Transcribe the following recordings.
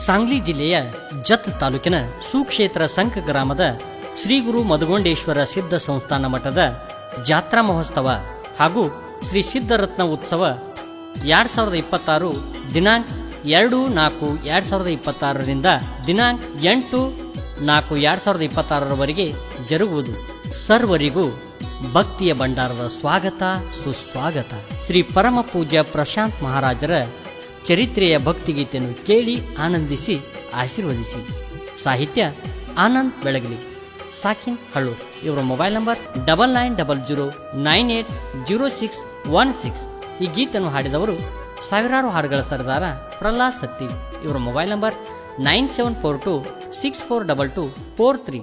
ಸಾಂಗ್ಲಿ ಜಿಲ್ಲೆಯ ಜತ್ ತಾಲೂಕಿನ ಸುಕ್ಷೇತ್ರ ಸಂಕ ಗ್ರಾಮದ ಶ್ರೀ ಗುರು ಮಧುಗೊಂಡೇಶ್ವರ ಸಿದ್ಧ ಸಂಸ್ಥಾನ ಮಠದ ಜಾತ್ರಾ ಮಹೋತ್ಸವ ಹಾಗೂ ಶ್ರೀ ಸಿದ್ಧರತ್ನ ಉತ್ಸವ 2026 ದಿನಾಂಕ 2-4-2026ರಿಂದ ದಿನಾಂಕ 8-4-2026ರವರೆಗೆ ಜರುಗುವುದು. ಸರ್ವರಿಗೂ ಭಕ್ತಿಯ ಭಂಡಾರದ ಸ್ವಾಗತ ಸುಸ್ವಾಗತ. ಶ್ರೀ ಪರಮ ಪೂಜ್ಯ ಪ್ರಶಾಂತ್ ಮಹಾರಾಜರ ಚರಿತ್ರೆಯ ಭಕ್ತಿಗೀತೆಯನ್ನು ಕೇಳಿ ಆನಂದಿಸಿ ಆಶೀರ್ವದಿಸಿ. ಸಾಹಿತ್ಯ ಆನಂದ್ ಬೆಳಗಲಿ, ಸಾಕಿನ್ ಹಳ್ಳೂರ್. ಇವರ ಮೊಬೈಲ್ ನಂಬರ್ 9990980616. ಈ ಗೀತೆಯನ್ನು ಹಾಡಿದವರು ಸಾವಿರಾರು ಹಾಡುಗಳ ಸರದಾರ ಪ್ರಹ್ಲಾದ್ ಸತ್ತಿ. ಇವರ ಮೊಬೈಲ್ ನಂಬರ್ 9742642243.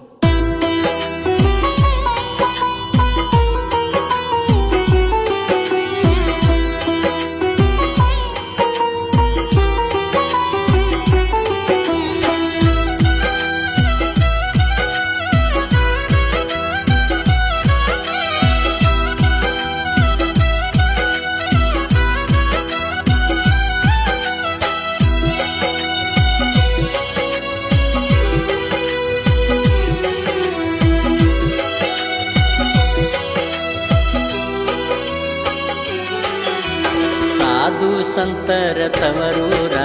ಸಂತರ ತವರೂರ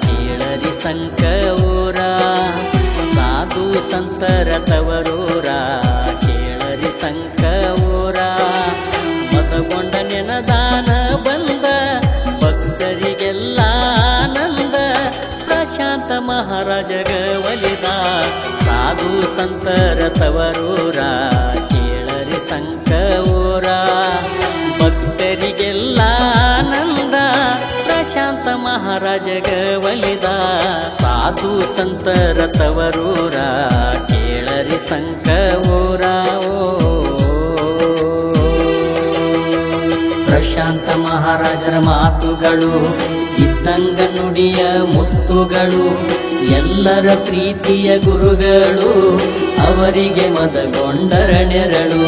ಕೇಳರಿ ಸಂಕ ಊರ, ಸಾಧು ಸಂತರ ತವರೂರ ಕೇಳರಿ ಸಂಕ ಊರ. ಮದಗೊಂಡ ನೆನದಾನ ಬಂದ ಭಕ್ತರಿಗೆಲ್ಲ ಆನಂದ, ಪ್ರಶಾಂತ ಮಹಾರಾಜಗ ಒಲಿದ. ಸಾಧು ಸಂತರ ತವರೂರ ಕೇಳರಿ ಸಂಕ ಊರ, ಭಕ್ತರಿಗೆಲ್ಲ ಆನಂದ, ಪ್ರಶಾಂತ ಮಹಾರಾಜಗ ಒಲಿದ. ಸಾಧು ಸಂತರ ತವರೂರ ಕೇಳರಿ ಸಂಕ ಊರ. ಪ್ರಶಾಂತ ಮಹಾರಾಜರ ಮಾತುಗಳು ಇದ್ದಂಗ ನುಡಿಯ ಮುತ್ತುಗಳು, ಎಲ್ಲರ ಪ್ರೀತಿಯ ಗುರುಗಳು, ಅವರಿಗೆ ಮದಗೊಂಡರ ನೆರಳು.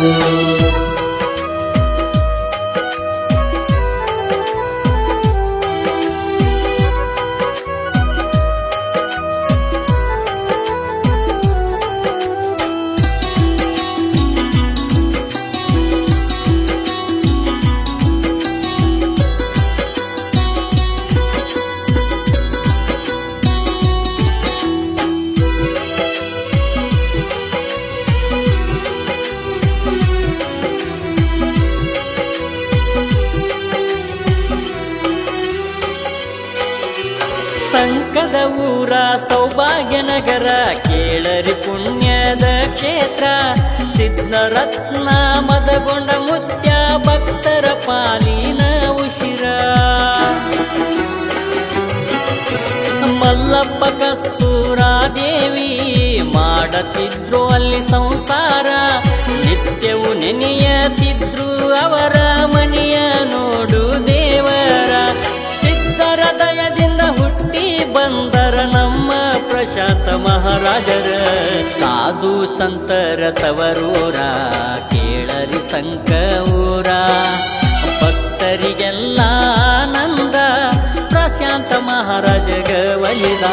ಸಂಕದ ಊರ ಸೌಭಾಗ್ಯ ನಗರ ಕೇಳರಿ ಪುಣ್ಯದ ಕ್ಷೇತ್ರ. ಸಿದ್ಧರತ್ನ ಮದಗೊಂಡ ಮುತ್ಯ ಭಕ್ತರ ಪಾಲಿನ ಉಶಿರ. ಮಲ್ಲಪ್ಪ ಕಸ್ತೂರಾದೇವಿ ಮಾಡತಿದ್ರು ಅಲ್ಲಿ ಸಂಸಾರ, ನಿತ್ಯವು ನೆನೆಯತಿದ್ರು ಅವರ ಮನೆಯ ನೋಡು ದೇವರ. ಸಿದ್ಧರ ದಯದಿಂದ ಹುಟ್ಟಿ ಬಂದರ ನಮ್ಮ ಪ್ರಶಾಂತ ಮಹಾರಾಜರ. ಸಾಧು ಸಂತರ ತವರೂರ ಕೇಳರಿ ಸಂಕ ಊರ, ಭಕ್ತರಿಗೆಲ್ಲ ಆನಂದ, ಪ್ರಶಾಂತ ಮಹಾರಾಜಗ ಒಲಿದ.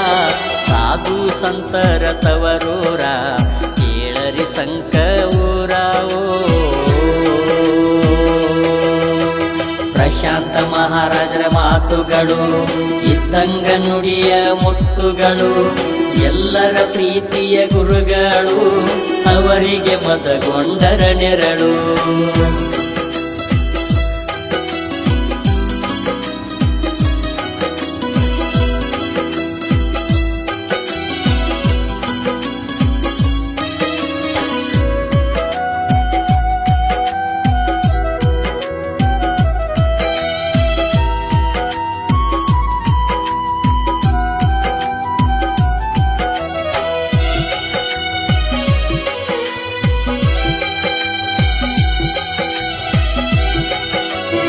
ಸಾಧು ಸಂತರ ತವರೂರ ಕೇಳರಿ ಸಂಕ ಊರ. ಪ್ರಶಾಂತ ಮಹಾರಾಜರ ಮಾತುಗಳು ಇದ್ದಂಗ ನುಡಿಯ ಮುತ್ತುಗಳು, ಎಲ್ಲರ ಪ್ರೀತಿಯ ಗುರುಗಳು, ಅವರಿಗೆ ಮದಗೊಂಡರ ನೆರಳು.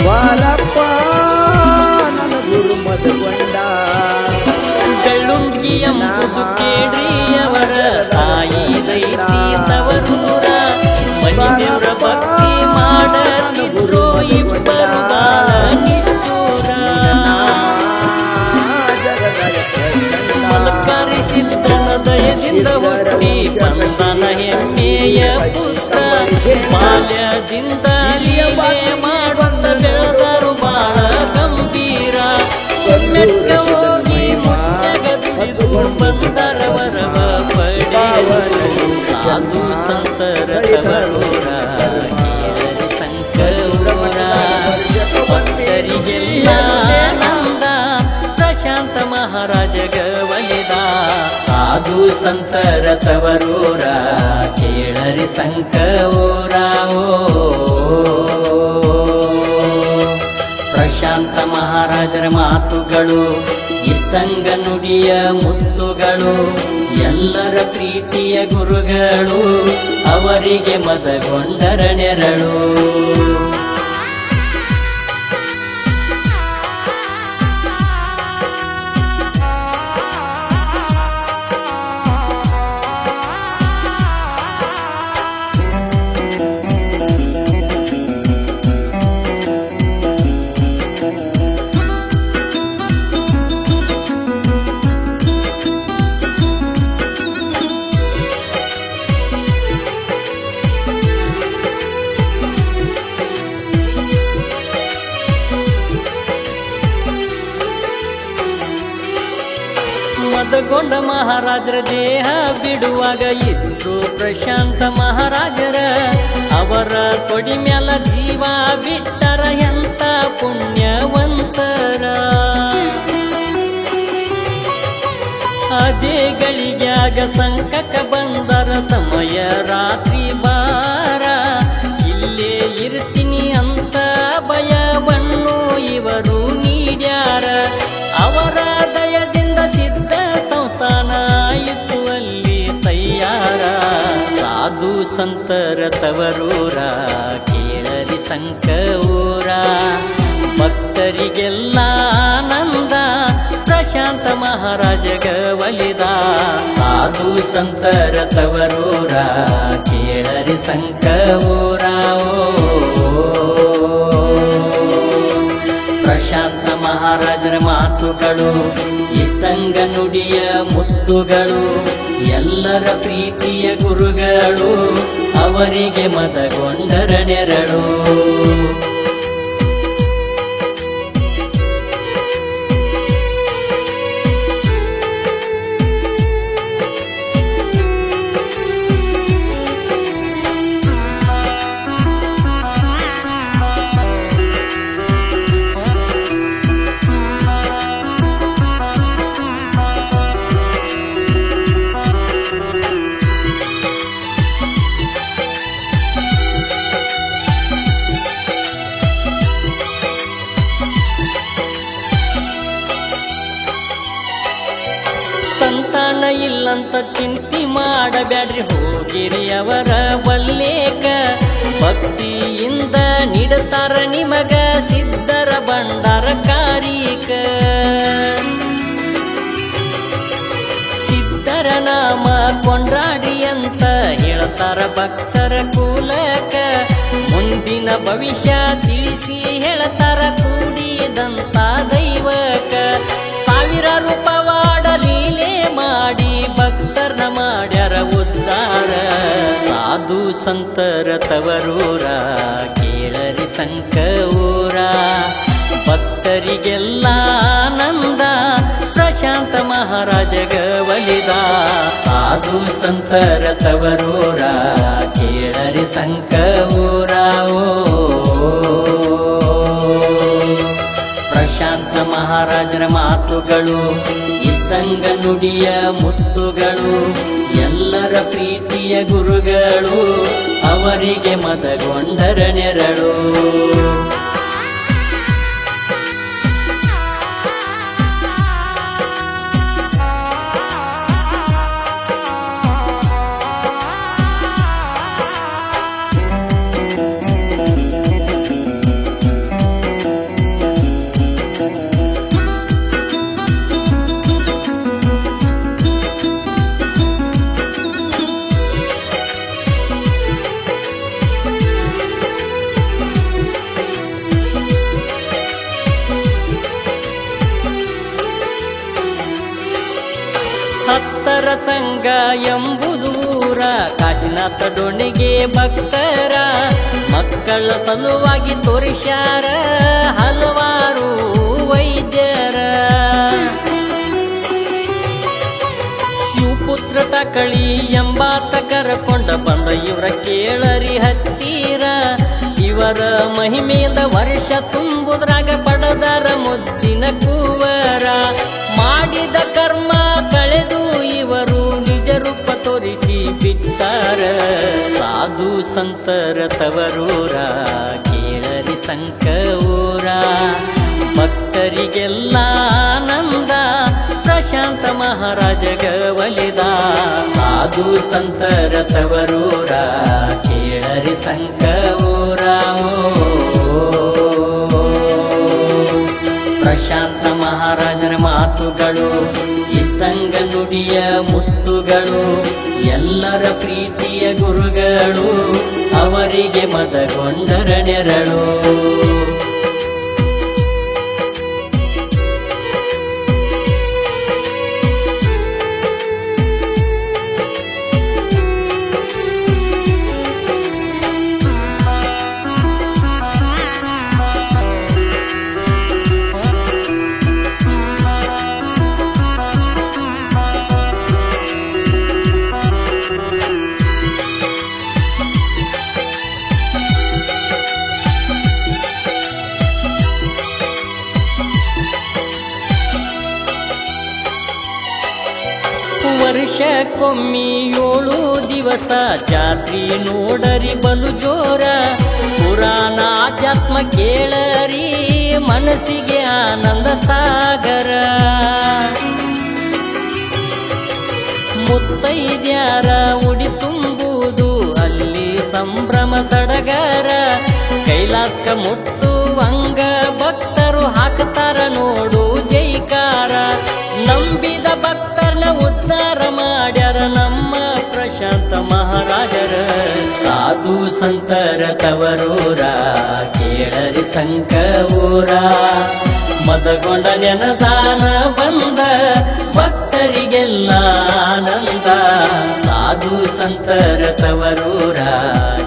ವಾರಪ್ಪ ನನ್ನ ಗುರು ಮಧುಗೊಂಡ, ಬೆಳ್ಳುಂಗಿಯ ಮುದು ಕೇಳ್ರಿ ಅವರ ತಾಯಿ ದೈತಿ ತವರೂರ. ಮನಿ ದೇವ್ರ ಭಕ್ತಿ ಮಾಡತಿದ್ರು ಇಬ್ಬರು ಬಾಳ ನಿಷ್ಠೂರ. ಮಲಕ ಸಿದ್ಧನ ದಯದಿಂದ ಹುಟ್ಟಿ ಬಂದನ ಹೆಮ್ಮೆಯ ಪುತ್ರ ಬಾಲ್ಯದಿಂದ ಲೀಲೆ ಮಾಡುತ್ತ ಬೆಳೆದರು ಬಾಳ ಗಂಭೀರ ಮೆಟ್ಟ ಹೋಗಿ ಮುಚ್ಚಗದುಳಿದು ಬಂದರ ವರವ ಪಡೆಯಲು ಸಾಧು ಸಂತರ ತವರೂರ ಕೇಳರಿ ಸಂಕೂರ ಭಕ್ತರಿಗೆಲ್ಲ ಆನಂದ ಪ್ರಶಾಂತ ಮಹಾರಾಜ ಗವಲಿದ ಸಾಧು ಸಂತರ ತವರೂರ ಕೇಳರಿ ಸಂಕೂರ ಪ್ರಶಾಂತ ಮಹಾರಾಜರ ಮಾತುಗಳು ಇತ್ತಂಗ ನುಡಿಯ ಮುತ್ತುಗಳು ಎಲ್ಲರ ಪ್ರೀತಿಯ ಗುರುಗಳು ಅವರಿಗೆ ಮದಗೊಂಡರ ನೆರಳು ಮದಗೊಂಡ ಮಹಾರಾಜರ ದೇಹ ಬಿಡುವಾಗ ಇದ್ರು ಪ್ರಶಾಂತ ಮಹಾರಾಜರ ಅವರ ಕೊಡಿ ಮ್ಯಾಲ ಜೀವ ಬಿಟ್ಟರ ಎಂತ ಪುಣ್ಯವಂತರ ಅದೇ ಗಳಿಗ್ಯಾಗ ಸಂಕಟ ಬಂದರ ಸಮಯ ರಾತ್ರಿ ಬಾರ ಇಲ್ಲೇ ಇರ್ತೀನಿ ಅಂತ ಭಯವನ್ನು ಇವರು ನೀಡ್ಯಾರ ಅವರ ದಯದಿಂದ ಸಿದ್ಧ ಸಂಸ್ಥಾನ ಆಯಿತು ಅಲ್ಲಿ ತಯ್ಯಾರ ಸಾಧು ಸಂತರ ತವರೂರ ಕೇಳರಿ ಸಂಕೂರ ಭಕ್ತರಿಗೆಲ್ಲ ಆನಂದ ಪ್ರಶಾಂತ ಮಹಾರಾಜ ಗವಲಿದ ಸಾಧು ಸಂತರ ತವರೂರ ಕೇಳರಿ ಸಂಕೂರ ಪ್ರಶಾಂತ ಮಹಾರಾಜರ ಮಾತುಗಳು ಇತ್ತಂಗ ನುಡಿಯ ಮುತ್ತುಗಳು ಎಲ್ಲರ ಪ್ರೀತಿಯ ಗುರುಗಳು ಅವರಿಗೆ ಮದಗೊಂಡರ ನೆರಳು ಸಂತಾನ ಇಲ್ಲಂತ ಚಿಂತೆ ಮಾಡಬ್ಯಾಡ್ರಿ ಹೋಗಿರಿ ಅವರ ಬಲ್ಲೇಕ ಭಕ್ತಿಯಿಂದ ನೀಡುತ್ತಾರ ನಿಮಗ ಸಿದ್ಧರ ಭಂಡಾರ ಕಾರಿಕ ಸಿದ್ಧರ ನಾಮ ಕೊಂಡ್ರಾಡ್ರಿ ಅಂತ ಹೇಳ್ತಾರ ಭಕ್ತರ ಕೂಲಕ ಮುಂದಿನ ಭವಿಷ್ಯ ತಿಳಿಸಿ ಹೇಳ್ತಾರ ಕೂಡಿದಂತ ದೈವಕ ಸಾವಿರಾರು ಪವಾಡ ಲೀಲೆ ಮಾಡಿ ಭಕ್ತರನ್ನ ಮಾಡ್ಯಾರ ಉದ್ಧಾರ ಸಾಧು ಸಂತರ ತವರೂರ ಕೇಳರಿ ಸಂಕೂರ ಭಕ್ತರಿಗೆಲ್ಲ ಆನಂದ ಪ್ರಶಾಂತ ಮಹಾರಾಜ ಗವಲಿದ ಸಾಧು ಸಂತರ ತವರೂರ ಕೇಳರಿ ಸಂಕೂರ ಪ್ರಶಾಂತ ಮಹಾರಾಜರ ಮಾತುಗಳು ಇತ್ತಂಗ ನುಡಿಯ ಮುತ್ತುಗಳು ಎಲ್ಲರ ಪ್ರೀತಿಯ ಗುರುಗಳು ಅವರಿಗೆ ಮದಗೊಂಡರ ನೆರಳು ಹತ್ತರ ಸಂಘ ಎಂಬುದು ಊರ ಕಾಶಿನಾಥ ಡೋಣಿಗೆ ಭಕ್ತರ ಮಕ್ಕಳ ಸಲುವಾಗಿ ತೋರಿಸ್ಯಾರ ಹಲವಾರು ವೈದ್ಯರ. ಶಿವಪುತ್ರ ಟಕಳಿ ಎಂಬಾತ ಕರಕೊಂಡ ಬಂದ ಇವರ ಕೇಳರಿ ಹತ್ತೀರ. ಇವರ ಮಹಿಮೆಯಿಂದ ವರ್ಷ ತುಂಬುದ್ರಾಗ ಪಡೆದರ ಮುದ್ದಿನ ಕುವರ. ಮಾಡಿದ ಕರ್ಮ ಕಳೆದು ಇವರು ನಿಜ ರೂಪ ತೋರಿಸಿ ಬಿಟ್ಟಾರ. ಸಾಧು ಸಂತರ ತವರೂರ ಕೇಳರಿ ಸಂಕ ಊರ. ಭಕ್ತರಿಗೆಲ್ಲ ಆನಂದ ಪ್ರಶಾಂತ ಮಹಾರಾಜಗ ಒಲಿದ. ಸಾಧು ಸಂತರ ತವರೂರ ಕೇಳರಿ ಸಂಕ ಊರ. ಪ್ರಶಾಂತ ಮಹಾರಾಜರ ಮಾತುಗಳು ಇದ್ದಂಗ ನುಡಿಯ ಮುತ್ತುಗಳು. ಎಲ್ಲರ ಪ್ರೀತಿಯ ಗುರುಗಳು ಅವರಿಗೆ ಮದಗೊಂಡರ ನೆರಳು. ವರ್ಷಕ್ಕೊಮ್ಮಿ 7 ದಿವಸ ಜಾತ್ರಿ ನೋಡರಿ ಬಲು ಜೋರ. ಪುರಾಣ ಆಧ್ಯಾತ್ಮ ಕೇಳರಿ ಮನಸ್ಸಿಗೆ ಆನಂದ ಸಾಗರ. ಮುತ್ತೈದ್ಯಾರ ಉಡಿ ತುಂಬುವುದು ಅಲ್ಲಿ ಸಂಭ್ರಮ ಸಡಗರ. ಕೈಲಾಸಕ ಮುಟ್ಟುವಂಗ ಭಕ್ತರು ಹಾಕ್ತಾರ ನೋಡು ಜೈಕಾರ. ನಂಬಿದ ಭಕ್ತರನ್ನ ಉದ್ಧಾರ ಮಾಡ್ಯಾರ ನಮ್ಮ ಪ್ರಶಾಂತ ಮಹಾರಾಜರ. ಸಾಧು ಸಂತರ ತವರೂರ ಕೇಳರಿ ಸಂಕ ಊರ. ಮದಗೊಂಡ ನೆನದಾನ ಬಂದ ಭಕ್ತರಿಗೆಲ್ಲ ಆನಂದ. ಸಾಧು ಸಂತರ ತವರೂರ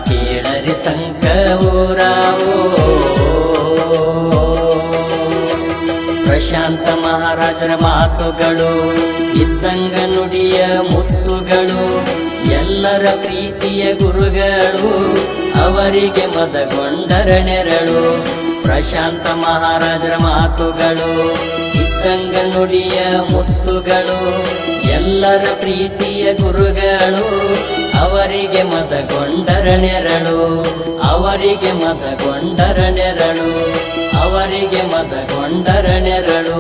ಕೇಳರಿ ಸಂಕ ಊರ. ಪ್ರಶಾಂತ ಮಹಾರಾಜರ ಮಾತುಗಳು ಇದ್ದಂಗ ನುಡಿಯ ಮುತ್ತುಗಳು. ಎಲ್ಲರ ಪ್ರೀತಿಯ ಗುರುಗಳು ಅವರಿಗೆ ಮದಗೊಂಡರ ನೆರಳು. ಪ್ರಶಾಂತ ಮಹಾರಾಜರ ಮಾತುಗಳು ಇದ್ದಂಗ ನುಡಿಯ ಮುತ್ತುಗಳು. ಎಲ್ಲರ ಪ್ರೀತಿಯ ಗುರುಗಳು ಅವರಿಗೆ ಮದಗೊಂಡರ ನೆರಳು. ಅವರಿಗೆ ಮದಗೊಂಡರ ನೆರಳು. ಅವರಿಗೆ ಮದಗೊಂಡರ ನೆರಳು.